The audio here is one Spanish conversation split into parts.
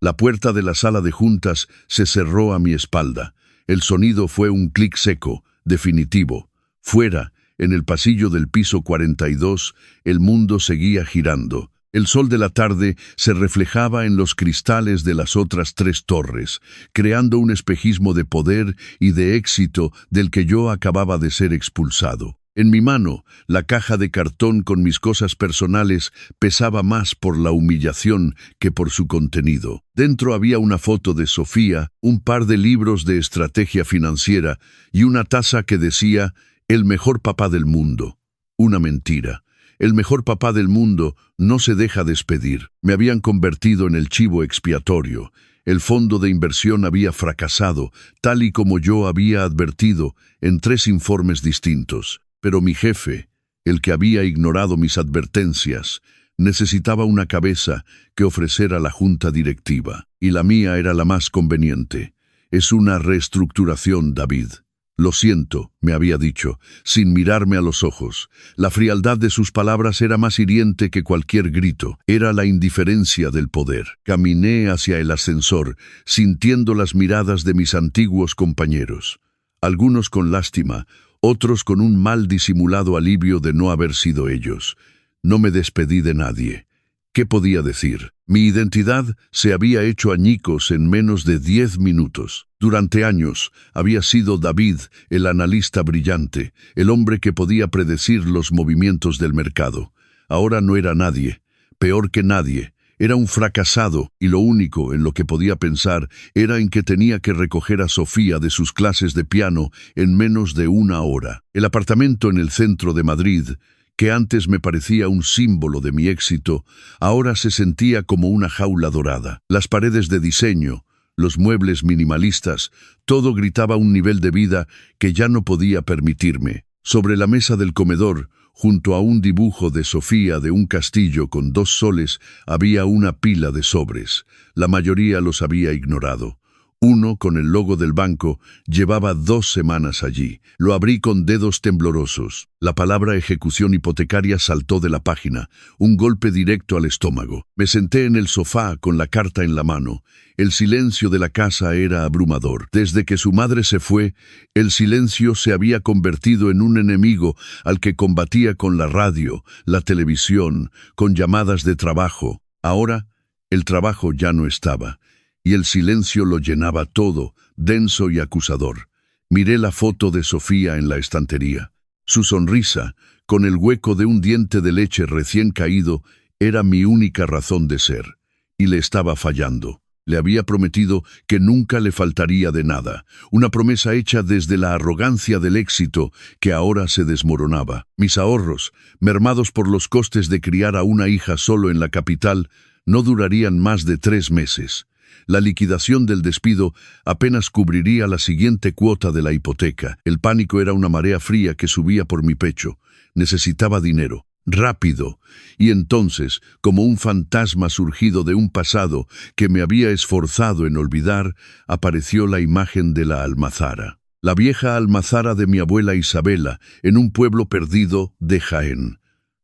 La puerta de la sala de juntas se cerró a mi espalda. El sonido fue un clic seco, definitivo. Fuera, en el pasillo del piso 42, el mundo seguía girando. El sol de la tarde se reflejaba en los cristales de las otras 3 torres, creando un espejismo de poder y de éxito del que yo acababa de ser expulsado. En mi mano, la caja de cartón con mis cosas personales pesaba más por la humillación que por su contenido. Dentro había una foto de Sofía, un par de libros de estrategia financiera y una taza que decía «El mejor papá del mundo». Una mentira. El mejor papá del mundo no se deja despedir. Me habían convertido en el chivo expiatorio. El fondo de inversión había fracasado, tal y como yo había advertido en 3 informes distintos. Pero mi jefe, el que había ignorado mis advertencias, necesitaba una cabeza que ofrecer a la junta directiva. Y la mía era la más conveniente. Es una reestructuración, David. Lo siento, me había dicho, sin mirarme a los ojos. La frialdad de sus palabras era más hiriente que cualquier grito. Era la indiferencia del poder. Caminé hacia el ascensor, sintiendo las miradas de mis antiguos compañeros. Algunos con lástima, otros con un mal disimulado alivio de no haber sido ellos. No me despedí de nadie. ¿Qué podía decir? Mi identidad se había hecho añicos en menos de 10 minutos. Durante años había sido David, el analista brillante, el hombre que podía predecir los movimientos del mercado. Ahora no era nadie, peor que nadie. Era un fracasado y lo único en lo que podía pensar era en que tenía que recoger a Sofía de sus clases de piano en menos de 1 hora. El apartamento en el centro de Madrid, que antes me parecía un símbolo de mi éxito, ahora se sentía como una jaula dorada. Las paredes de diseño, los muebles minimalistas, todo gritaba un nivel de vida que ya no podía permitirme. Sobre la mesa del comedor, junto a un dibujo de Sofía de un castillo con 2 soles, había una pila de sobres. La mayoría los había ignorado. Uno, con el logo del banco, llevaba 2 semanas allí. Lo abrí con dedos temblorosos. La palabra ejecución hipotecaria saltó de la página, un golpe directo al estómago. Me senté en el sofá con la carta en la mano. El silencio de la casa era abrumador. Desde que su madre se fue, el silencio se había convertido en un enemigo al que combatía con la radio, la televisión, con llamadas de trabajo. Ahora, el trabajo ya no estaba. Y el silencio lo llenaba todo, denso y acusador. Miré la foto de Sofía en la estantería. Su sonrisa, con el hueco de un diente de leche recién caído, era mi única razón de ser. Y le estaba fallando. Le había prometido que nunca le faltaría de nada, una promesa hecha desde la arrogancia del éxito que ahora se desmoronaba. Mis ahorros, mermados por los costes de criar a una hija solo en la capital, no durarían más de 3 meses. La liquidación del despido apenas cubriría la siguiente cuota de la hipoteca. El pánico era una marea fría que subía por mi pecho. Necesitaba dinero, rápido. Y entonces, como un fantasma surgido de un pasado que me había esforzado en olvidar, apareció la imagen de la almazara. La vieja almazara de mi abuela Isabela, en un pueblo perdido de Jaén.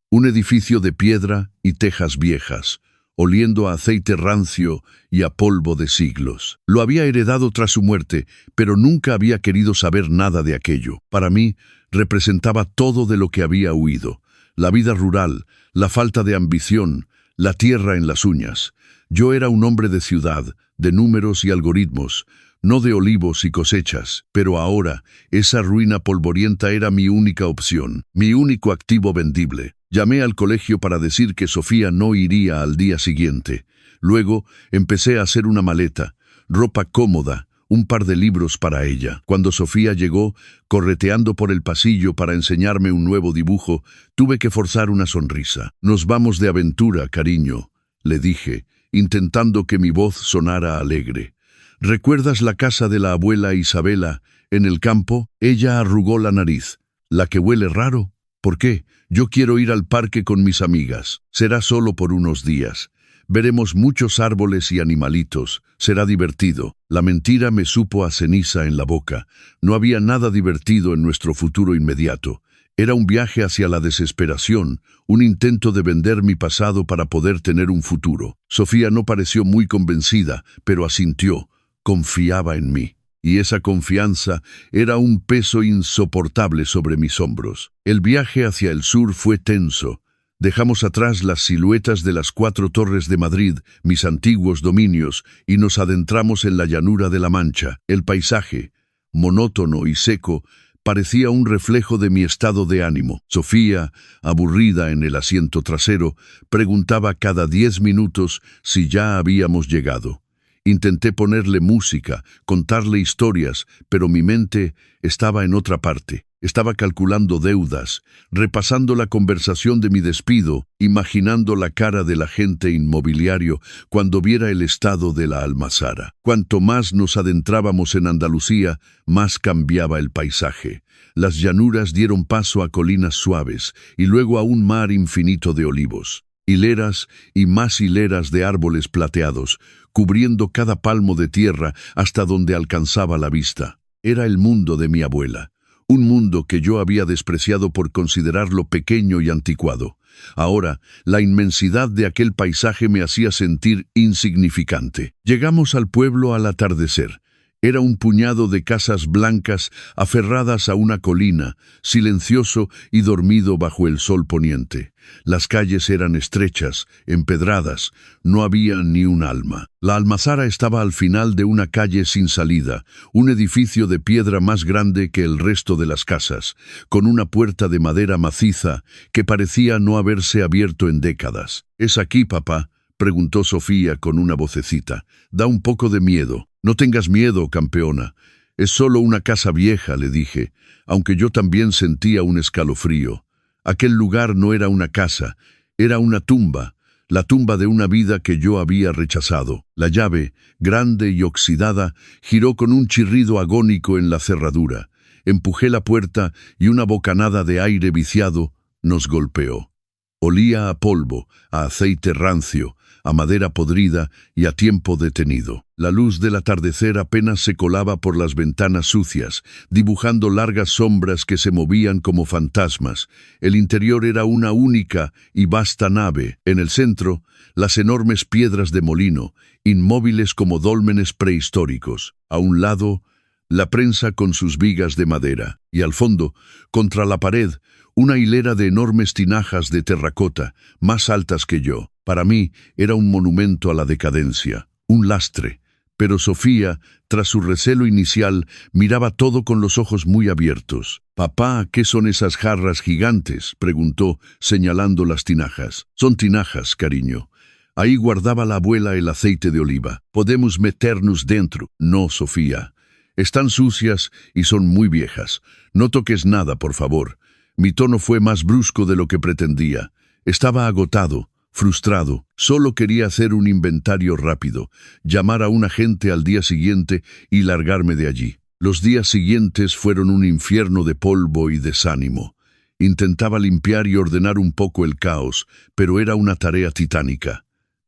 Un edificio de piedra y tejas viejas, oliendo a aceite rancio y a polvo de siglos. Lo había heredado tras su muerte, pero nunca había querido saber nada de aquello. Para mí, representaba todo de lo que había huido. La vida rural, la falta de ambición, la tierra en las uñas. Yo era un hombre de ciudad, de números y algoritmos, no de olivos y cosechas, pero ahora esa ruina polvorienta era mi única opción, mi único activo vendible. Llamé al colegio para decir que Sofía no iría al día siguiente. Luego empecé a hacer una maleta, ropa cómoda, un par de libros para ella. Cuando Sofía llegó, correteando por el pasillo para enseñarme un nuevo dibujo, tuve que forzar una sonrisa. «Nos vamos de aventura, cariño», le dije, intentando que mi voz sonara alegre. «¿Recuerdas la casa de la abuela Isabela, en el campo?» Ella arrugó la nariz. «¿La que huele raro? ¿Por qué? Yo quiero ir al parque con mis amigas. Será solo por unos días. Veremos muchos árboles y animalitos. Será divertido». La mentira me supo a ceniza en la boca. No había nada divertido en nuestro futuro inmediato. Era un viaje hacia la desesperación, un intento de vender mi pasado para poder tener un futuro. Sofía no pareció muy convencida, pero asintió, confiaba en mí. Y esa confianza era un peso insoportable sobre mis hombros. El viaje hacia el sur fue tenso. Dejamos atrás las siluetas de las 4 torres de Madrid, mis antiguos dominios, y nos adentramos en la llanura de la Mancha. El paisaje, monótono y seco, parecía un reflejo de mi estado de ánimo. Sofía, aburrida en el asiento trasero, preguntaba cada 10 minutos si ya habíamos llegado. Intenté ponerle música, contarle historias, pero mi mente estaba en otra parte. Estaba calculando deudas, repasando la conversación de mi despido, imaginando la cara del agente inmobiliario cuando viera el estado de la almazara. Cuanto más nos adentrábamos en Andalucía, más cambiaba el paisaje. Las llanuras dieron paso a colinas suaves y luego a un mar infinito de olivos. Hileras y más hileras de árboles plateados, cubriendo cada palmo de tierra hasta donde alcanzaba la vista. Era el mundo de mi abuela. Un mundo que yo había despreciado por considerarlo pequeño y anticuado. Ahora, la inmensidad de aquel paisaje me hacía sentir insignificante. Llegamos al pueblo al atardecer. Era un puñado de casas blancas aferradas a una colina, silencioso y dormido bajo el sol poniente. Las calles eran estrechas, empedradas, no había ni un alma. La almazara estaba al final de una calle sin salida, un edificio de piedra más grande que el resto de las casas, con una puerta de madera maciza que parecía no haberse abierto en décadas. «¿Es aquí, papá?», preguntó Sofía con una vocecita. «Da un poco de miedo». «No tengas miedo, campeona. Es solo una casa vieja», le dije, aunque yo también sentía un escalofrío. Aquel lugar no era una casa, era una tumba, la tumba de una vida que yo había rechazado. La llave, grande y oxidada, giró con un chirrido agónico en la cerradura. Empujé la puerta y una bocanada de aire viciado nos golpeó. Olía a polvo, a aceite rancio, a madera podrida y a tiempo detenido. La luz del atardecer apenas se colaba por las ventanas sucias, dibujando largas sombras que se movían como fantasmas. El interior era una única y vasta nave. En el centro, las enormes piedras de molino, inmóviles como dólmenes prehistóricos. A un lado, la prensa con sus vigas de madera. Y al fondo, contra la pared, una hilera de enormes tinajas de terracota, más altas que yo. Para mí era un monumento a la decadencia, un lastre. Pero Sofía, tras su recelo inicial, miraba todo con los ojos muy abiertos. «Papá, ¿qué son esas jarras gigantes?», preguntó, señalando las tinajas. «Son tinajas, cariño. Ahí guardaba la abuela el aceite de oliva. Podemos meternos dentro». «No, Sofía. Están sucias y son muy viejas. No toques nada, por favor». Mi tono fue más brusco de lo que pretendía. Estaba agotado, frustrado. Solo quería hacer un inventario rápido, llamar a un agente al día siguiente y largarme de allí. Los días siguientes fueron un infierno de polvo y desánimo. Intentaba limpiar y ordenar un poco el caos, pero era una tarea titánica.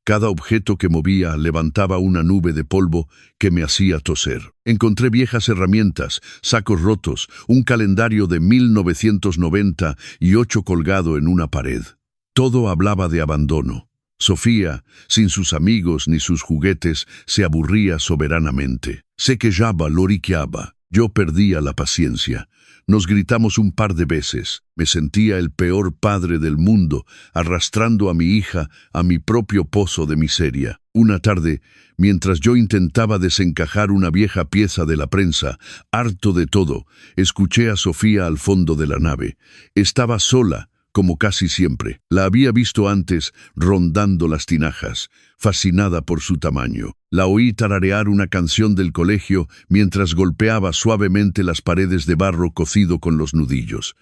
Cada objeto que movía levantaba una nube de polvo que me hacía toser. Encontré viejas herramientas, sacos rotos, un calendario de 1998 colgado en una pared. Todo hablaba de abandono. Sofía, sin sus amigos ni sus juguetes, se aburría soberanamente. Se quejaba, lloriqueaba. Yo perdía la paciencia. Nos gritamos un par de veces. Me sentía el peor padre del mundo, arrastrando a mi hija a mi propio pozo de miseria. Una tarde, mientras yo intentaba desencajar una vieja pieza de la prensa, harto de todo, escuché a Sofía al fondo de la nave. Estaba sola, como casi siempre. La había visto antes rondando las tinajas, fascinada por su tamaño. La oí tararear una canción del colegio mientras golpeaba suavemente las paredes de barro cocido con los nudillos.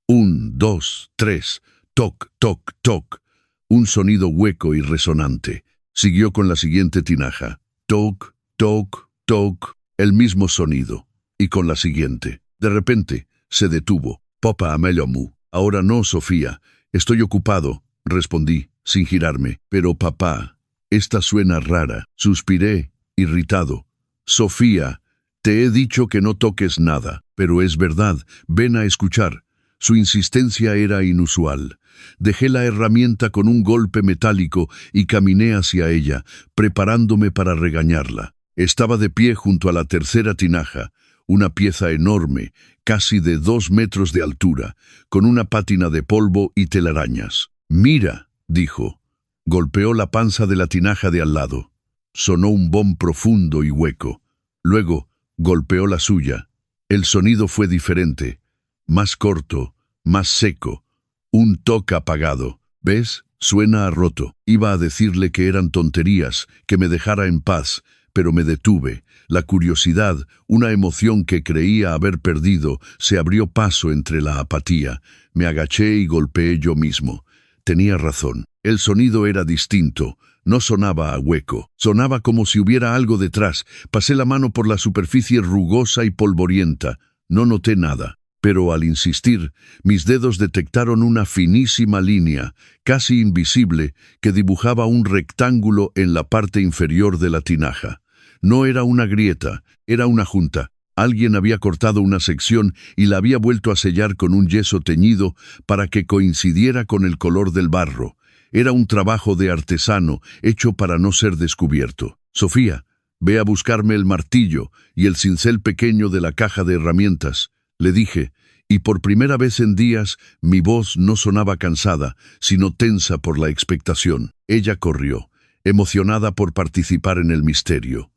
1, 2, 3, toc, toc, toc. Un sonido hueco y resonante. Siguió con la siguiente tinaja. Toc, toc, toc. El mismo sonido. Y con la siguiente. De repente, se detuvo. Popa ameliomu. «Ahora no, Sofía. Estoy ocupado», respondí, sin girarme. «Pero papá, esta suena rara». Suspiré, irritado. «Sofía, te he dicho que no toques nada, pero es verdad. Ven a escuchar». Su insistencia era inusual. Dejé la herramienta con un golpe metálico y caminé hacia ella, preparándome para regañarla. Estaba de pie junto a la tercera tinaja, una pieza enorme, casi de 2 metros de altura, con una pátina de polvo y telarañas. «Mira», dijo. Golpeó la panza de la tinaja de al lado. Sonó un bom profundo y hueco. Luego golpeó la suya. El sonido fue diferente, más corto, más seco, un toque apagado. «¿Ves? Suena a roto». Iba a decirle que eran tonterías, que me dejara en paz, pero me detuve. La curiosidad, una emoción que creía haber perdido, se abrió paso entre la apatía. Me agaché y golpeé yo mismo. Tenía razón. El sonido era distinto. No sonaba a hueco. Sonaba como si hubiera algo detrás. Pasé la mano por la superficie rugosa y polvorienta. No noté nada. Pero al insistir, mis dedos detectaron una finísima línea, casi invisible, que dibujaba un rectángulo en la parte inferior de la tinaja. No era una grieta, era una junta. Alguien había cortado una sección y la había vuelto a sellar con un yeso teñido para que coincidiera con el color del barro. Era un trabajo de artesano, hecho para no ser descubierto. «Sofía, ve a buscarme el martillo y el cincel pequeño de la caja de herramientas», le dije, y por primera vez en días mi voz no sonaba cansada, sino tensa por la expectación. Ella corrió, emocionada por participar en el misterio.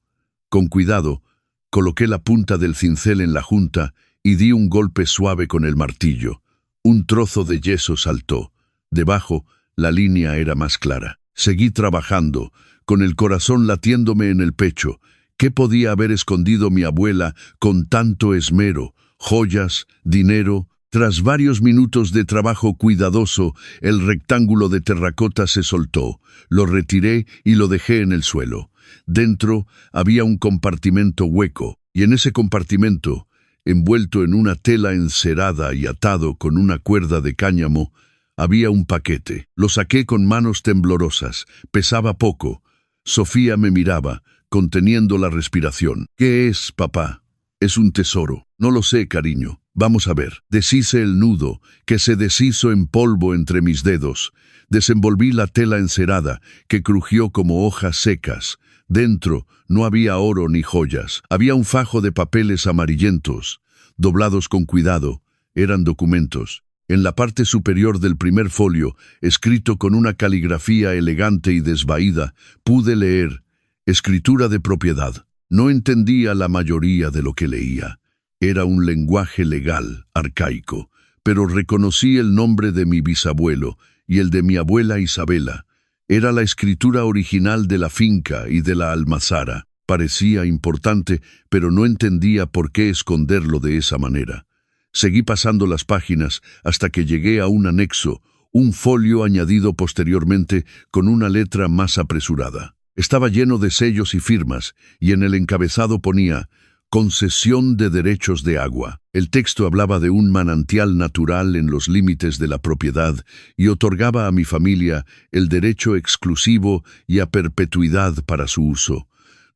Con cuidado, coloqué la punta del cincel en la junta y di un golpe suave con el martillo. Un trozo de yeso saltó. Debajo, la línea era más clara. Seguí trabajando, con el corazón latiéndome en el pecho. ¿Qué podía haber escondido mi abuela con tanto esmero? Joyas, dinero. Tras varios minutos de trabajo cuidadoso, el rectángulo de terracota se soltó. Lo retiré y lo dejé en el suelo. Dentro había un compartimento hueco, y en ese compartimento, envuelto en una tela encerada y atado con una cuerda de cáñamo, había un paquete. Lo saqué con manos temblorosas. Pesaba poco. Sofía me miraba, conteniendo la respiración. «¿Qué es, papá?» «Es un tesoro». «No lo sé, cariño. Vamos a ver». Deshice el nudo, que se deshizo en polvo entre mis dedos. Desenvolví la tela encerada, que crujió como hojas secas. Dentro no había oro ni joyas. Había un fajo de papeles amarillentos, doblados con cuidado. Eran documentos. En la parte superior del primer folio, escrito con una caligrafía elegante y desvaída, pude leer: «Escritura de propiedad». No entendía la mayoría de lo que leía. Era un lenguaje legal, arcaico, pero reconocí el nombre de mi bisabuelo y el de mi abuela Isabela. Era la escritura original de la finca y de la almazara. Parecía importante, pero no entendía por qué esconderlo de esa manera. Seguí pasando las páginas hasta que llegué a un anexo, un folio añadido posteriormente con una letra más apresurada. Estaba lleno de sellos y firmas, y en el encabezado ponía: «Concesión de derechos de agua». El texto hablaba de un manantial natural en los límites de la propiedad y otorgaba a mi familia el derecho exclusivo y a perpetuidad para su uso.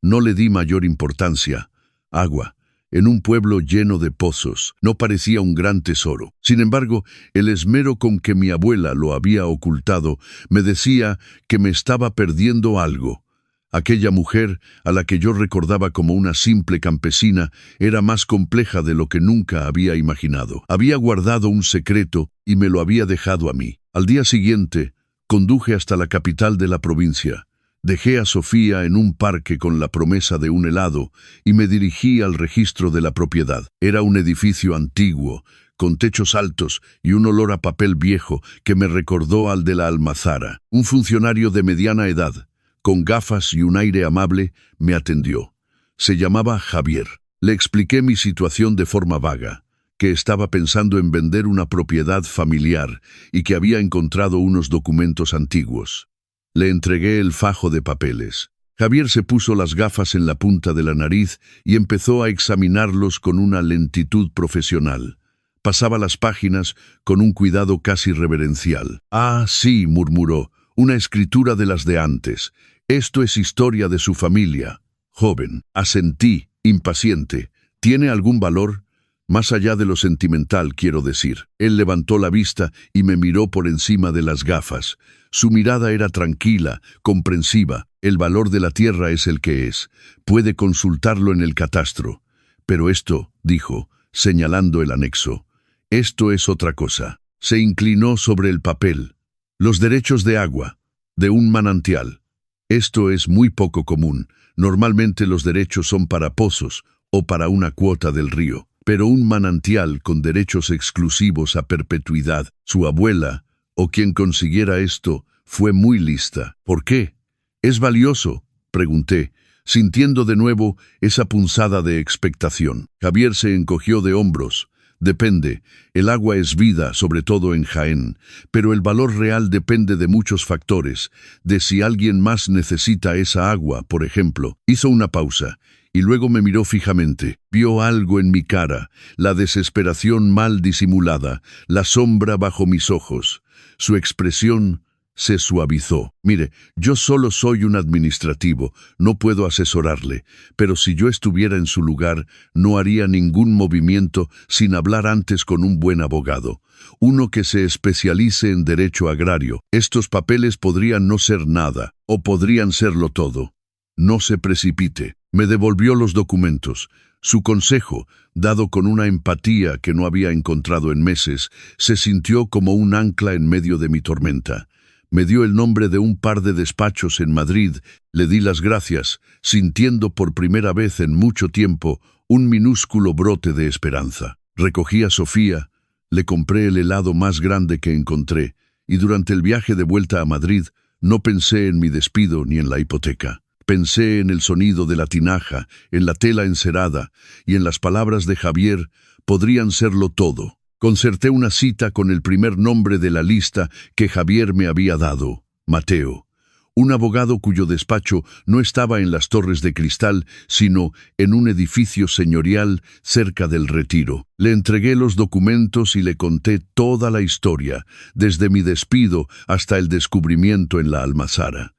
No le di mayor importancia. Agua, en un pueblo lleno de pozos, no parecía un gran tesoro. Sin embargo, el esmero con que mi abuela lo había ocultado me decía que me estaba perdiendo algo. Aquella mujer, a la que yo recordaba como una simple campesina, era más compleja de lo que nunca había imaginado. Había guardado un secreto y me lo había dejado a mí. Al día siguiente, conduje hasta la capital de la provincia. Dejé a Sofía en un parque con la promesa de un helado y me dirigí al registro de la propiedad. Era un edificio antiguo, con techos altos y un olor a papel viejo que me recordó al de la almazara. Un funcionario de mediana edad, con gafas y un aire amable, me atendió. Se llamaba Javier. Le expliqué mi situación de forma vaga, que estaba pensando en vender una propiedad familiar y que había encontrado unos documentos antiguos. Le entregué el fajo de papeles. Javier se puso las gafas en la punta de la nariz y empezó a examinarlos con una lentitud profesional. Pasaba las páginas con un cuidado casi reverencial. «Ah, sí», murmuró, «una escritura de las de antes. Esto es historia de su familia». «Joven», asentí, impaciente. «¿Tiene algún valor?» Más allá de lo sentimental, quiero decir. Él levantó la vista y me miró por encima de las gafas. Su mirada era tranquila, comprensiva. El valor de la tierra es el que es. Puede consultarlo en el catastro. Pero esto, dijo, señalando el anexo, esto es otra cosa. Se inclinó sobre el papel. Los derechos de agua, de un manantial. Esto es muy poco común. Normalmente los derechos son para pozos o para una cuota del río. Pero un manantial con derechos exclusivos a perpetuidad. Su abuela, o quien consiguiera esto, fue muy lista. ¿Por qué? ¿Es valioso?, pregunté, sintiendo de nuevo esa punzada de expectación. Javier se encogió de hombros. Depende. El agua es vida, sobre todo en Jaén, pero el valor real depende de muchos factores, de si alguien más necesita esa agua, por ejemplo. Hizo una pausa, y luego me miró fijamente. Vio algo en mi cara, la desesperación mal disimulada, la sombra bajo mis ojos. Su expresión se suavizó. Mire, yo solo soy un administrativo, no puedo asesorarle, pero si yo estuviera en su lugar, no haría ningún movimiento sin hablar antes con un buen abogado, uno que se especialice en derecho agrario. Estos papeles podrían no ser nada, o podrían serlo todo. No se precipite. Me devolvió los documentos. Su consejo, dado con una empatía que no había encontrado en meses, se sintió como un ancla en medio de mi tormenta. Me dio el nombre de un par de despachos en Madrid, le di las gracias, sintiendo por primera vez en mucho tiempo un minúsculo brote de esperanza. Recogí a Sofía, le compré el helado más grande que encontré, y durante el viaje de vuelta a Madrid no pensé en mi despido ni en la hipoteca. Pensé en el sonido de la tinaja, en la tela encerada, y en las palabras de Javier, podrían serlo todo. Concerté una cita con el primer nombre de la lista que Javier me había dado, Mateo, un abogado cuyo despacho no estaba en las Torres de Cristal, sino en un edificio señorial cerca del Retiro. Le entregué los documentos y le conté toda la historia, desde mi despido hasta el descubrimiento en la almazara.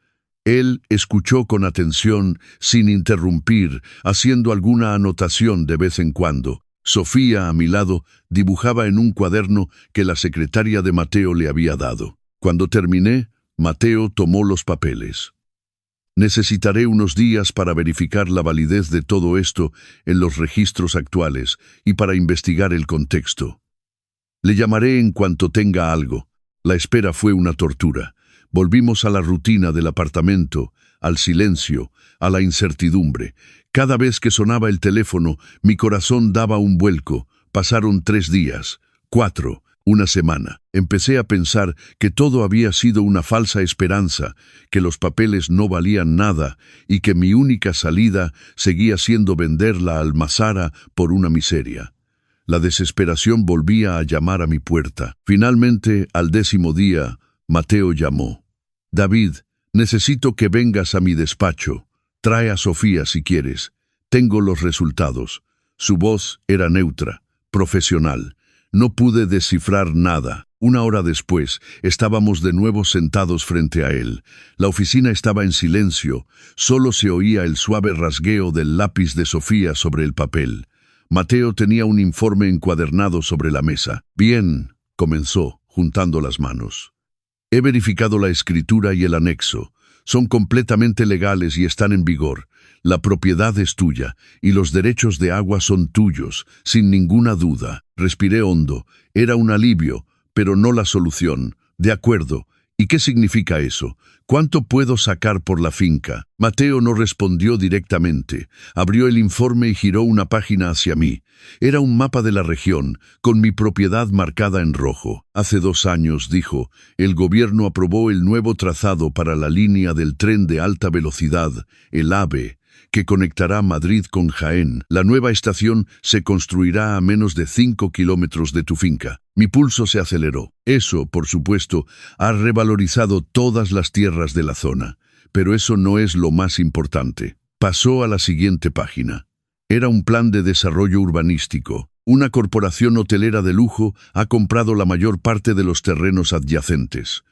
Él escuchó con atención, sin interrumpir, haciendo alguna anotación de vez en cuando. Sofía, a mi lado, dibujaba en un cuaderno que la secretaria de Mateo le había dado. Cuando terminé, Mateo tomó los papeles. Necesitaré unos días para verificar la validez de todo esto en los registros actuales y para investigar el contexto. Le llamaré en cuanto tenga algo. La espera fue una tortura. Volvimos a la rutina del apartamento, al silencio, a la incertidumbre. Cada vez que sonaba el teléfono, mi corazón daba un vuelco. Pasaron 3 días, 4, una semana. Empecé a pensar que todo había sido una falsa esperanza, que los papeles no valían nada y que mi única salida seguía siendo vender la almazara por una miseria. La desesperación volvía a llamar a mi puerta. Finalmente, al 10º día, Mateo llamó. «David, necesito que vengas a mi despacho. Trae a Sofía si quieres. Tengo los resultados». Su voz era neutra, profesional. No pude descifrar nada. 1 hora después, estábamos de nuevo sentados frente a él. La oficina estaba en silencio. Solo se oía el suave rasgueo del lápiz de Sofía sobre el papel. Mateo tenía un informe encuadernado sobre la mesa. «Bien», comenzó, juntando las manos. «He verificado la escritura y el anexo. Son completamente legales y están en vigor. La propiedad es tuya y los derechos de agua son tuyos, sin ninguna duda». Respiré hondo. Era un alivio, pero no la solución. «De acuerdo. ¿Y qué significa eso? ¿Cuánto puedo sacar por la finca?». Mateo no respondió directamente. Abrió el informe y giró una página hacia mí. Era un mapa de la región, con mi propiedad marcada en rojo. «Hace 2 años», dijo, «el gobierno aprobó el nuevo trazado para la línea del tren de alta velocidad, el AVE, que conectará Madrid con Jaén. La nueva estación se construirá a menos de 5 kilómetros de tu finca». Mi pulso se aceleró. Eso, por supuesto, ha revalorizado todas las tierras de la zona. Pero eso no es lo más importante. Pasó a la siguiente página. Era un plan de desarrollo urbanístico. Una corporación hotelera de lujo ha comprado la mayor parte de los terrenos adyacentes.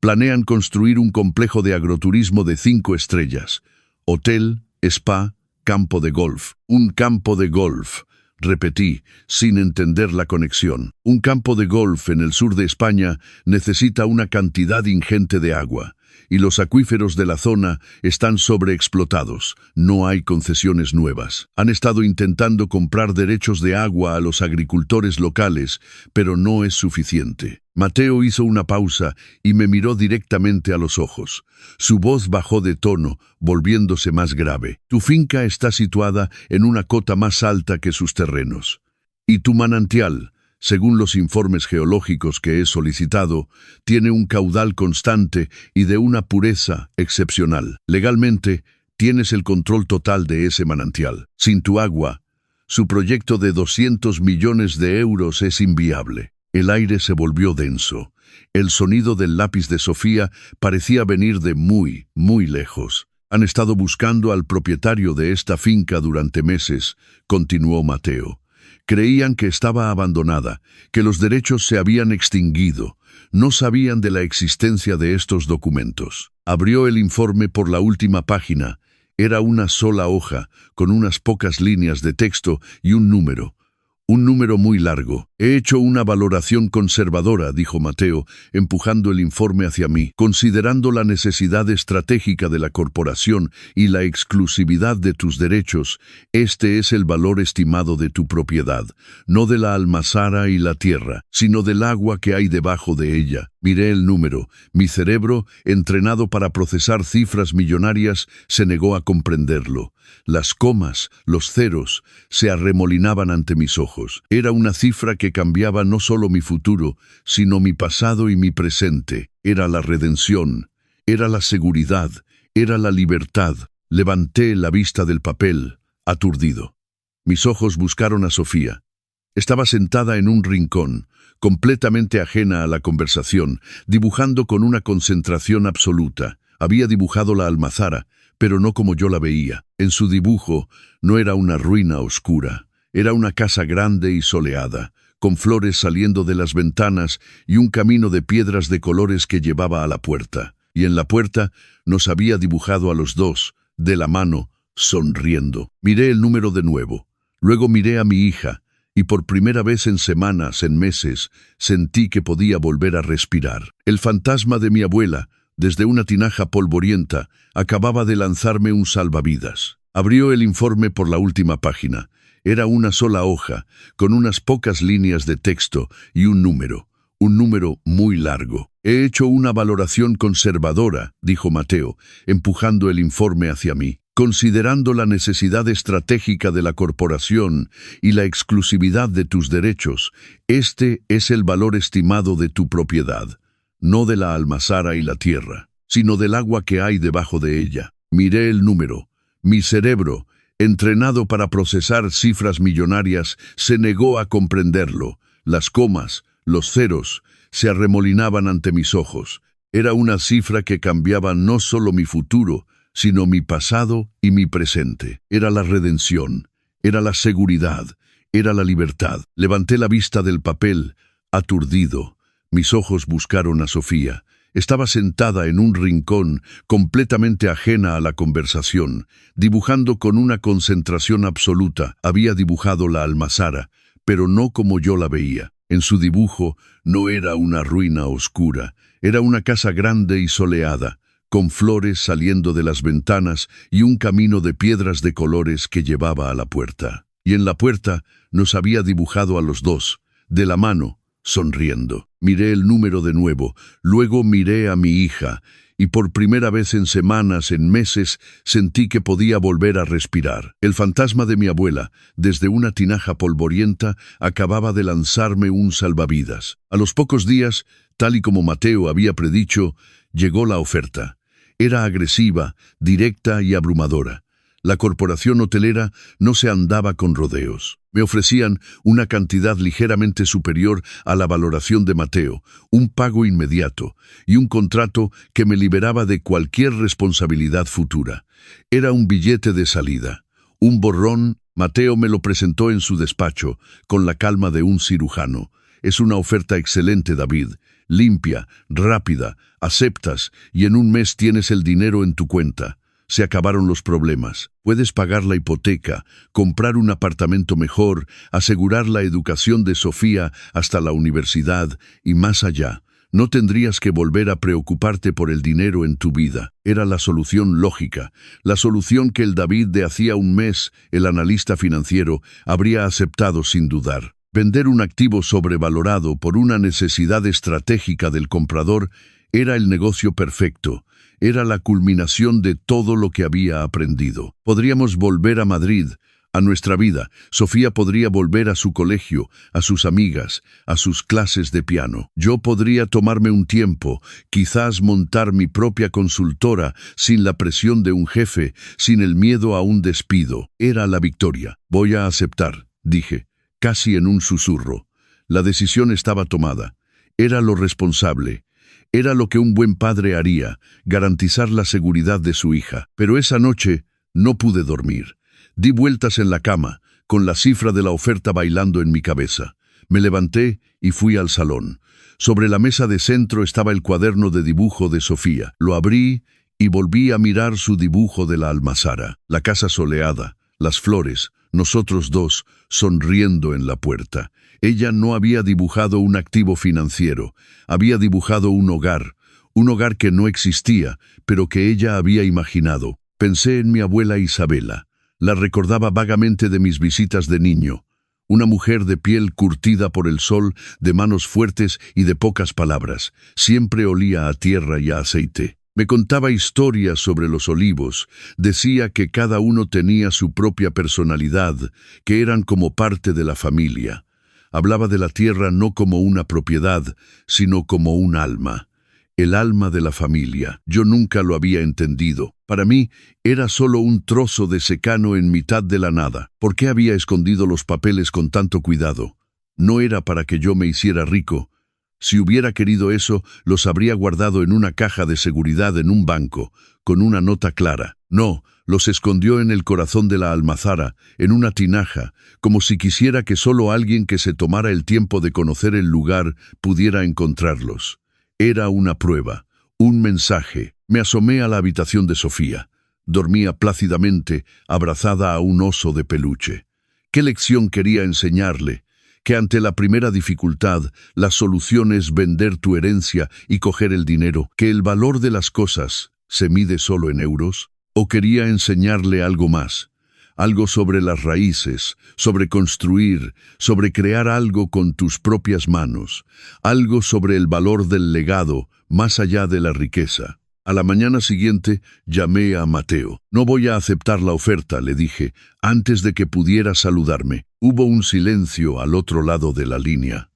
Planean construir un complejo de agroturismo de 5 estrellas. Hotel, spa, campo de golf. «Un campo de golf», repetí, sin entender la conexión. Un campo de golf en el sur de España necesita una cantidad ingente de agua, y los acuíferos de la zona están sobreexplotados. No hay concesiones nuevas. Han estado intentando comprar derechos de agua a los agricultores locales, pero no es suficiente. Mateo hizo una pausa y me miró directamente a los ojos. Su voz bajó de tono, volviéndose más grave. Tu finca está situada en una cota más alta que sus terrenos. Y tu manantial, según los informes geológicos que he solicitado, tiene un caudal constante y de una pureza excepcional. Legalmente, tienes el control total de ese manantial. Sin tu agua, su proyecto de 200 millones de euros es inviable. El aire se volvió denso. El sonido del lápiz de Sofía parecía venir de muy, muy lejos. Han estado buscando al propietario de esta finca durante meses, continuó Mateo. Creían que estaba abandonada, que los derechos se habían extinguido. No sabían de la existencia de estos documentos. Abrió el informe por la última página. Era una sola hoja, con unas pocas líneas de texto y un número. Un número muy largo. He hecho una valoración conservadora, dijo Mateo, empujando el informe hacia mí. Considerando la necesidad estratégica de la corporación y la exclusividad de tus derechos, este es el valor estimado de tu propiedad, no de la almazara y la tierra, sino del agua que hay debajo de ella. Miré el número. Mi cerebro, entrenado para procesar cifras millonarias, se negó a comprenderlo. Las comas, los ceros, se arremolinaban ante mis ojos. Era una cifra que cambiaba no solo mi futuro, sino mi pasado y mi presente. Era la redención, era la seguridad, era la libertad. Levanté la vista del papel, aturdido. Mis ojos buscaron a Sofía. Estaba sentada en un rincón, completamente ajena a la conversación, dibujando con una concentración absoluta. Había dibujado la almazara, pero no como yo la veía. En su dibujo no era una ruina oscura, era una casa grande y soleada, con flores saliendo de las ventanas y un camino de piedras de colores que llevaba a la puerta. Y en la puerta nos había dibujado a los dos, de la mano, sonriendo. Miré el número de nuevo. Luego miré a mi hija, y por primera vez en semanas, en meses, sentí que podía volver a respirar. El fantasma de mi abuela, desde una tinaja polvorienta, acababa de lanzarme un salvavidas. Abrió el informe por la última página. Era una sola hoja, con unas pocas líneas de texto y un número muy largo. He hecho una valoración conservadora, dijo Mateo, empujando el informe hacia mí. Considerando la necesidad estratégica de la corporación y la exclusividad de tus derechos, este es el valor estimado de tu propiedad, no de la almazara y la tierra, sino del agua que hay debajo de ella. Miré el número. Mi cerebro, entrenado para procesar cifras millonarias, se negó a comprenderlo. Las comas, los ceros, se arremolinaban ante mis ojos. Era una cifra que cambiaba no solo mi futuro, sino mi pasado y mi presente. Era la redención, era la seguridad, era la libertad. Levanté la vista del papel, aturdido. Mis ojos buscaron a Sofía. Estaba sentada en un rincón, completamente ajena a la conversación, dibujando con una concentración absoluta. Había dibujado la almazara, pero no como yo la veía. En su dibujo no era una ruina oscura, era una casa grande y soleada, con flores saliendo de las ventanas y un camino de piedras de colores que llevaba a la puerta. Y en la puerta nos había dibujado a los dos, de la mano, sonriendo. Miré el número de nuevo, luego miré a mi hija, y por primera vez en semanas, en meses, sentí que podía volver a respirar. El fantasma de mi abuela, desde una tinaja polvorienta, acababa de lanzarme un salvavidas. A los pocos días, tal y como Mateo había predicho, llegó la oferta. Era agresiva, directa y abrumadora. La corporación hotelera no se andaba con rodeos. Me ofrecían una cantidad ligeramente superior a la valoración de Mateo, un pago inmediato y un contrato que me liberaba de cualquier responsabilidad futura. Era un billete de salida, un borrón. Mateo me lo presentó en su despacho, con la calma de un cirujano. Es una oferta excelente, David. Limpia, rápida, aceptas y en un mes tienes el dinero en tu cuenta. se acabaron los problemas. Puedes pagar la hipoteca, comprar un apartamento mejor, asegurar la educación de Sofía hasta la universidad y más allá. No tendrías que volver a preocuparte por el dinero en tu vida. Era la solución lógica, la solución que el David de hacía un mes, el analista financiero, habría aceptado sin dudar. Vender un activo sobrevalorado por una necesidad estratégica del comprador era el negocio perfecto. Era la culminación de todo lo que había aprendido. Podríamos volver a Madrid, a nuestra vida. Sofía podría volver a su colegio, a sus amigas, a sus clases de piano. Yo podría tomarme un tiempo, quizás montar mi propia consultora, sin la presión de un jefe, sin el miedo a un despido. Era la victoria. Voy a aceptar, dije, casi en un susurro. La decisión estaba tomada. Era lo responsable. Era lo que un buen padre haría, garantizar la seguridad de su hija. Pero esa noche no pude dormir. Di vueltas en la cama, con la cifra de la oferta bailando en mi cabeza. Me levanté y fui al salón. Sobre la mesa de centro estaba el cuaderno de dibujo de Sofía. Lo abrí y volví a mirar su dibujo de la almazara. La casa soleada, las flores, nosotros dos, sonriendo en la puerta. Ella no había dibujado un activo financiero, había dibujado un hogar que no existía, pero que ella había imaginado. Pensé en mi abuela Isabela. La recordaba vagamente de mis visitas de niño. Una mujer de piel curtida por el sol, de manos fuertes y de pocas palabras. Siempre olía a tierra y a aceite. Me contaba historias sobre los olivos. Decía que cada uno tenía su propia personalidad, que eran como parte de la familia. Hablaba de la tierra no como una propiedad, sino como un alma. El alma de la familia. Yo nunca lo había entendido. Para mí, era solo un trozo de secano en mitad de la nada. ¿Por qué había escondido los papeles con tanto cuidado? No era para que yo me hiciera rico. Si hubiera querido eso, los habría guardado en una caja de seguridad en un banco, con una nota clara. No, los escondió en el corazón de la almazara, en una tinaja, como si quisiera que solo alguien que se tomara el tiempo de conocer el lugar pudiera encontrarlos. Era una prueba, un mensaje. Me asomé a la habitación de Sofía. Dormía plácidamente, abrazada a un oso de peluche. ¿Qué lección quería enseñarle? Que ante la primera dificultad, la solución es vender tu herencia y coger el dinero, que el valor de las cosas se mide solo en euros. ¿O quería enseñarle algo más? Algo sobre las raíces, sobre construir, sobre crear algo con tus propias manos, algo sobre el valor del legado, más allá de la riqueza. A la mañana siguiente llamé a Mateo. No voy a aceptar la oferta, le dije, antes de que pudiera saludarme. Hubo un silencio al otro lado de la línea.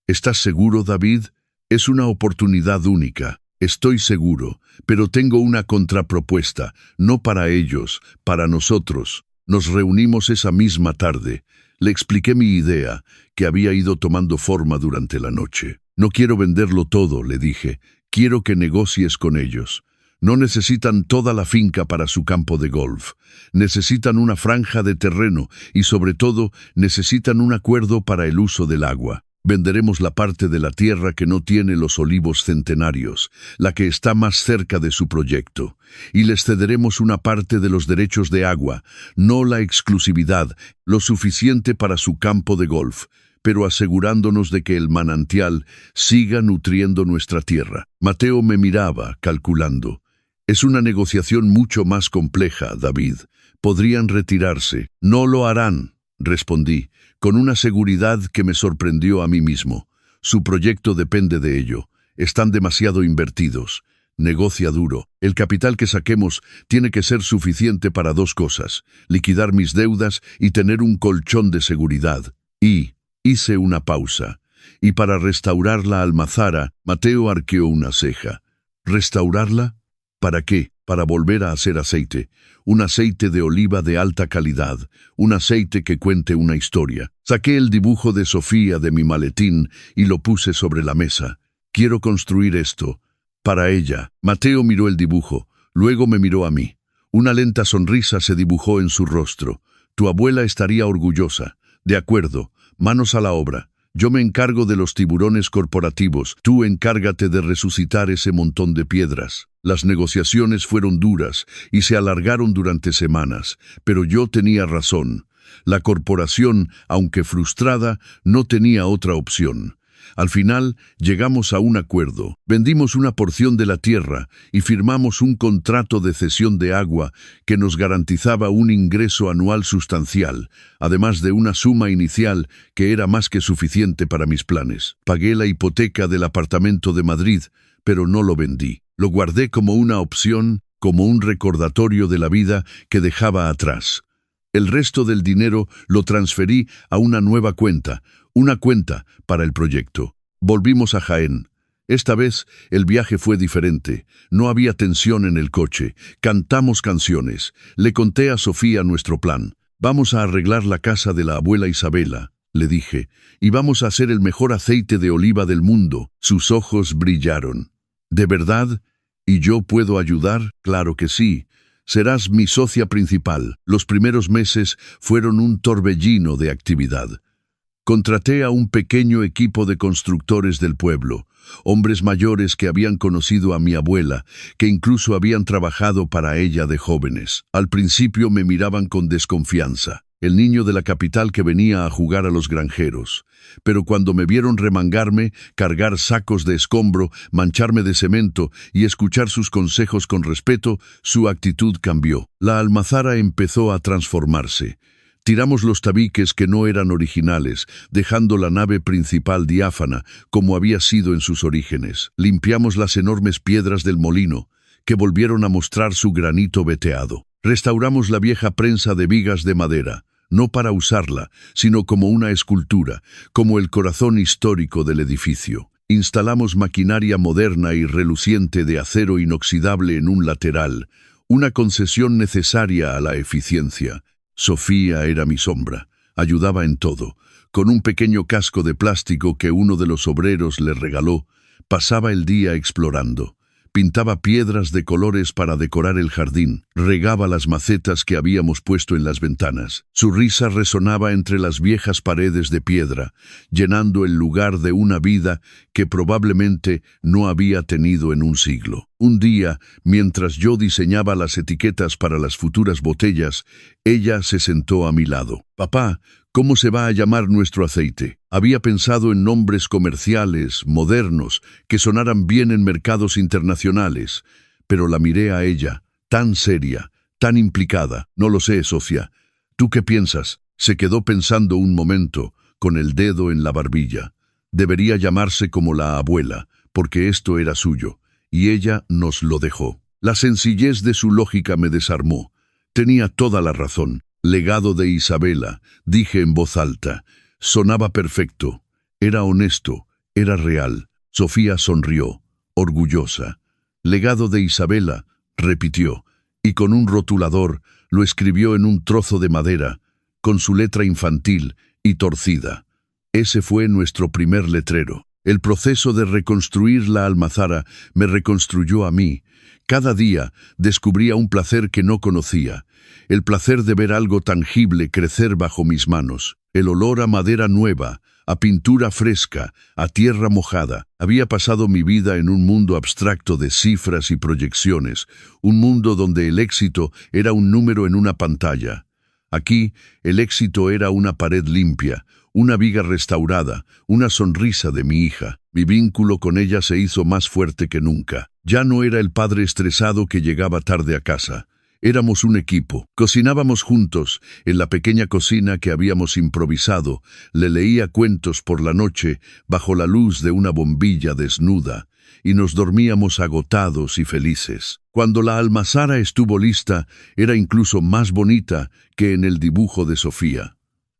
¿Estás seguro, David? Es una oportunidad única. Estoy seguro, pero tengo una contrapropuesta, no para ellos, para nosotros. Nos reunimos esa misma tarde. Le expliqué mi idea, que había ido tomando forma durante la noche. No quiero venderlo todo, le dije. Quiero que negocies con ellos. No necesitan toda la finca para su campo de golf. Necesitan una franja de terreno y, sobre todo, necesitan un acuerdo para el uso del agua. Venderemos la parte de la tierra que no tiene los olivos centenarios, la que está más cerca de su proyecto, y les cederemos una parte de los derechos de agua, no la exclusividad, lo suficiente para su campo de golf, pero asegurándonos de que el manantial siga nutriendo nuestra tierra. Mateo me miraba, calculando. Es una negociación mucho más compleja, David. Podrían retirarse. No lo harán, respondí, con una seguridad que me sorprendió a mí mismo. Su proyecto depende de ello. Están demasiado invertidos. Negocia duro. El capital que saquemos tiene que ser suficiente para dos cosas: liquidar mis deudas y tener un colchón de seguridad. Y hice una pausa. Y para restaurar la almazara, Mateo arqueó una ceja. ¿Restaurarla? ¿Para qué? Para volver a hacer aceite. Un aceite de oliva de alta calidad. Un aceite que cuente una historia. Saqué el dibujo de Sofía de mi maletín y lo puse sobre la mesa. Quiero construir esto. Para ella. Mateo miró el dibujo. Luego me miró a mí. Una lenta sonrisa se dibujó en su rostro. Tu abuela estaría orgullosa. De acuerdo. Manos a la obra. Yo me encargo de los tiburones corporativos, tú encárgate de resucitar ese montón de piedras. Las negociaciones fueron duras y se alargaron durante semanas, pero yo tenía razón. La corporación, aunque frustrada, no tenía otra opción. Al final, llegamos a un acuerdo. Vendimos una porción de la tierra y firmamos un contrato de cesión de agua que nos garantizaba un ingreso anual sustancial, además de una suma inicial que era más que suficiente para mis planes. Pagué la hipoteca del apartamento de Madrid, pero no lo vendí. Lo guardé como una opción, como un recordatorio de la vida que dejaba atrás. El resto del dinero lo transferí a una nueva cuenta, una cuenta para el proyecto. Volvimos a Jaén. Esta vez el viaje fue diferente. No había tensión en el coche. Cantamos canciones. Le conté a Sofía nuestro plan. Vamos a arreglar la casa de la abuela Isabela, le dije, y vamos a hacer el mejor aceite de oliva del mundo. Sus ojos brillaron. ¿De verdad? ¿Y yo puedo ayudar? Claro que sí. Serás mi socia principal. Los primeros meses fueron un torbellino de actividad. Contraté a un pequeño equipo de constructores del pueblo, hombres mayores que habían conocido a mi abuela, que incluso habían trabajado para ella de jóvenes. Al principio me miraban con desconfianza, el niño de la capital que venía a jugar a los granjeros. Pero cuando me vieron remangarme, cargar sacos de escombro, mancharme de cemento y escuchar sus consejos con respeto, su actitud cambió. La almazara empezó a transformarse. Tiramos los tabiques que no eran originales, dejando la nave principal diáfana, como había sido en sus orígenes. Limpiamos las enormes piedras del molino, que volvieron a mostrar su granito veteado. Restauramos la vieja prensa de vigas de madera, no para usarla, sino como una escultura, como el corazón histórico del edificio. Instalamos maquinaria moderna y reluciente de acero inoxidable en un lateral, una concesión necesaria a la eficiencia. Sofía era mi sombra, ayudaba en todo. Con un pequeño casco de plástico que uno de los obreros le regaló, pasaba el día explorando. Pintaba piedras de colores para decorar el jardín, regaba las macetas que habíamos puesto en las ventanas. Su risa resonaba entre las viejas paredes de piedra, llenando el lugar de una vida que probablemente no había tenido en un siglo. Un día, mientras yo diseñaba las etiquetas para las futuras botellas, ella se sentó a mi lado. «Papá, ¿cómo se va a llamar nuestro aceite?» Había pensado en nombres comerciales, modernos, que sonaran bien en mercados internacionales, pero la miré a ella, tan seria, tan implicada. «No lo sé, Sofía. ¿Tú qué piensas?» Se quedó pensando un momento, con el dedo en la barbilla. Debería llamarse como la abuela, porque esto era suyo, y ella nos lo dejó. La sencillez de su lógica me desarmó. Tenía toda la razón. «Legado de Isabela», dije en voz alta. Sonaba perfecto. Era honesto. Era real. Sofía sonrió, orgullosa. «Legado de Isabela», repitió, y con un rotulador lo escribió en un trozo de madera, con su letra infantil y torcida. Ese fue nuestro primer letrero. El proceso de reconstruir la almazara me reconstruyó a mí. Cada día descubría un placer que no conocía, el placer de ver algo tangible crecer bajo mis manos, el olor a madera nueva, a pintura fresca, a tierra mojada. Había pasado mi vida en un mundo abstracto de cifras y proyecciones, un mundo donde el éxito era un número en una pantalla. Aquí, el éxito era una pared limpia, una viga restaurada, una sonrisa de mi hija. Mi vínculo con ella se hizo más fuerte que nunca. Ya no era el padre estresado que llegaba tarde a casa. Éramos un equipo. Cocinábamos juntos, en la pequeña cocina que habíamos improvisado. Le leía cuentos por la noche, bajo la luz de una bombilla desnuda, y nos dormíamos agotados y felices. Cuando la almazara estuvo lista, era incluso más bonita que en el dibujo de Sofía.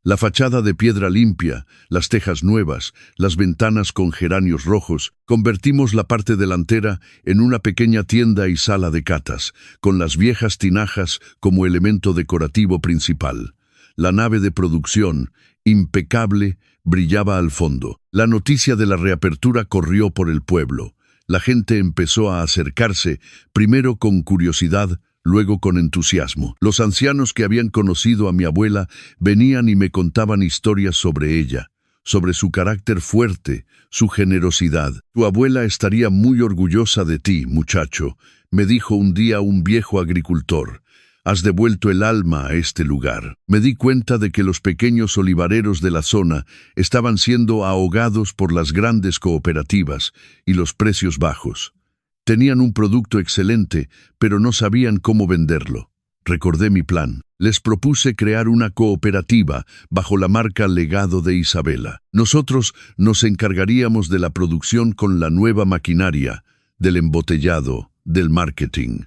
La fachada de piedra limpia, las tejas nuevas, las ventanas con geranios rojos. Convertimos la parte delantera en una pequeña tienda y sala de catas, con las viejas tinajas como elemento decorativo principal. La nave de producción, impecable, brillaba al fondo. La noticia de la reapertura corrió por el pueblo. La gente empezó a acercarse, primero con curiosidad, luego con entusiasmo. Los ancianos que habían conocido a mi abuela venían y me contaban historias sobre ella, sobre su carácter fuerte, su generosidad. Tu abuela estaría muy orgullosa de ti, muchacho, me dijo un día un viejo agricultor. Has devuelto el alma a este lugar. Me di cuenta de que los pequeños olivareros de la zona estaban siendo ahogados por las grandes cooperativas y los precios bajos. Tenían un producto excelente, pero no sabían cómo venderlo. Recordé mi plan. Les propuse crear una cooperativa bajo la marca Legado de Isabela. Nosotros nos encargaríamos de la producción con la nueva maquinaria, del embotellado, del marketing.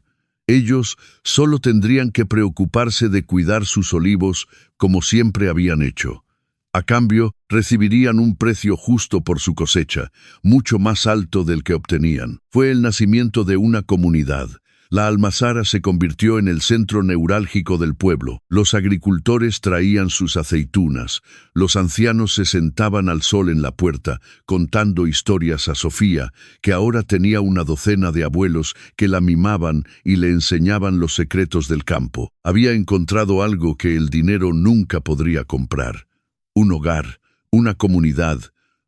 Ellos solo tendrían que preocuparse de cuidar sus olivos como siempre habían hecho. A cambio, recibirían un precio justo por su cosecha, mucho más alto del que obtenían. Fue el nacimiento de una comunidad. La almazara se convirtió en el centro neurálgico del pueblo. Los agricultores traían sus aceitunas. Los ancianos se sentaban al sol en la puerta, contando historias a Sofía, que ahora tenía una docena de abuelos que la mimaban y le enseñaban los secretos del campo. Había encontrado algo que el dinero nunca podría comprar. Un hogar, una comunidad,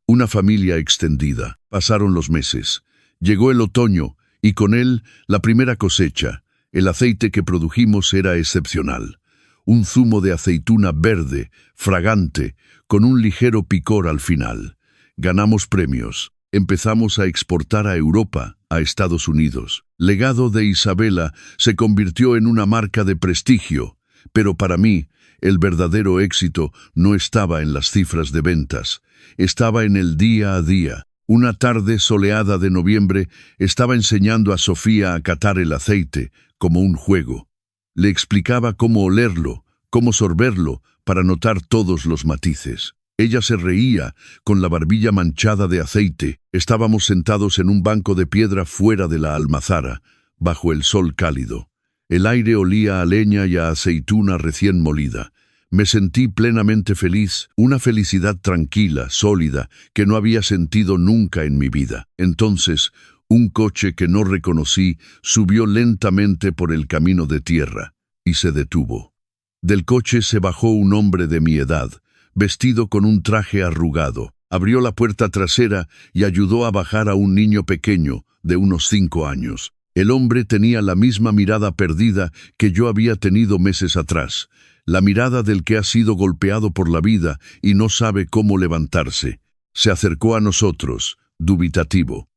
una familia extendida. Pasaron los meses. Llegó el otoño, y con él la primera cosecha. El aceite que produjimos era excepcional. Un zumo de aceituna verde, fragante, con un ligero picor al final. Ganamos premios. Empezamos a exportar a Europa, a Estados Unidos. Legado de Isabela se convirtió en una marca de prestigio, pero para mí, el verdadero éxito no estaba en las cifras de ventas, estaba en el día a día. Una tarde soleada de noviembre estaba enseñando a Sofía a catar el aceite como un juego. Le explicaba cómo olerlo, cómo sorberlo, para notar todos los matices. Ella se reía, con la barbilla manchada de aceite. Estábamos sentados en un banco de piedra fuera de la almazara, bajo el sol cálido. El aire olía a leña y a aceituna recién molida. Me sentí plenamente feliz, una felicidad tranquila, sólida, que no había sentido nunca en mi vida. Entonces, un coche que no reconocí subió lentamente por el camino de tierra y se detuvo. Del coche se bajó un hombre de mi edad, vestido con un traje arrugado. Abrió la puerta trasera y ayudó a bajar a un niño pequeño, de unos 5 años. El hombre tenía la misma mirada perdida que yo había tenido meses atrás, la mirada del que ha sido golpeado por la vida y no sabe cómo levantarse. Se acercó a nosotros, dubitativo.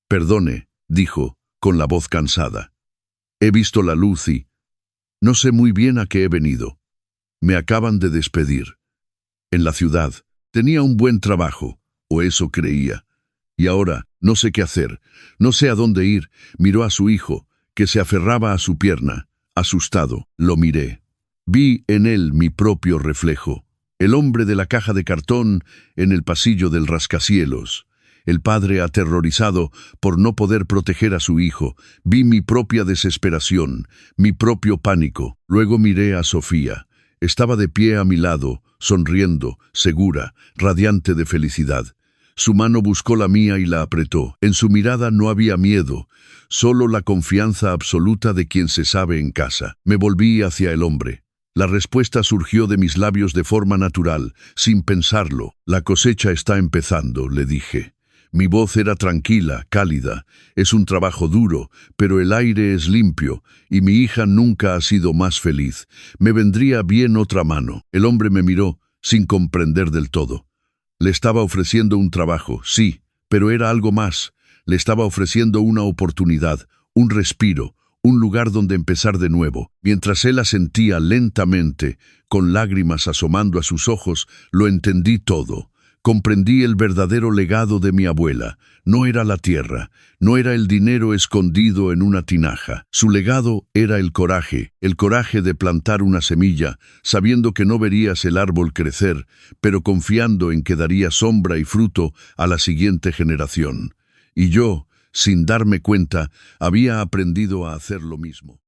«Perdone», dijo, con la voz cansada. «He visto la luz y no sé muy bien a qué he venido. Me acaban de despedir. En la ciudad tenía un buen trabajo, o eso creía. Y ahora no sé qué hacer, no sé a dónde ir». Miró a su hijo, que se aferraba a su pierna. Asustado, lo miré. Vi en él mi propio reflejo. El hombre de la caja de cartón en el pasillo del rascacielos. El padre aterrorizado por no poder proteger a su hijo. Vi mi propia desesperación, mi propio pánico. Luego miré a Sofía. Estaba de pie a mi lado, sonriendo, segura, radiante de felicidad. Su mano buscó la mía y la apretó. En su mirada no había miedo, solo la confianza absoluta de quien se sabe en casa. Me volví hacia el hombre. La respuesta surgió de mis labios de forma natural, sin pensarlo. «La cosecha está empezando», le dije. Mi voz era tranquila, cálida. «Es un trabajo duro, pero el aire es limpio, y mi hija nunca ha sido más feliz. Me vendría bien otra mano». El hombre me miró, sin comprender del todo. Le estaba ofreciendo un trabajo, sí, pero era algo más. Le estaba ofreciendo una oportunidad, un respiro, un lugar donde empezar de nuevo. Mientras él asentía lentamente, con lágrimas asomando a sus ojos, lo entendí todo. Comprendí el verdadero legado de mi abuela. No era la tierra, no era el dinero escondido en una tinaja. Su legado era el coraje de plantar una semilla, sabiendo que no verías el árbol crecer, pero confiando en que daría sombra y fruto a la siguiente generación. Y yo, sin darme cuenta, había aprendido a hacer lo mismo.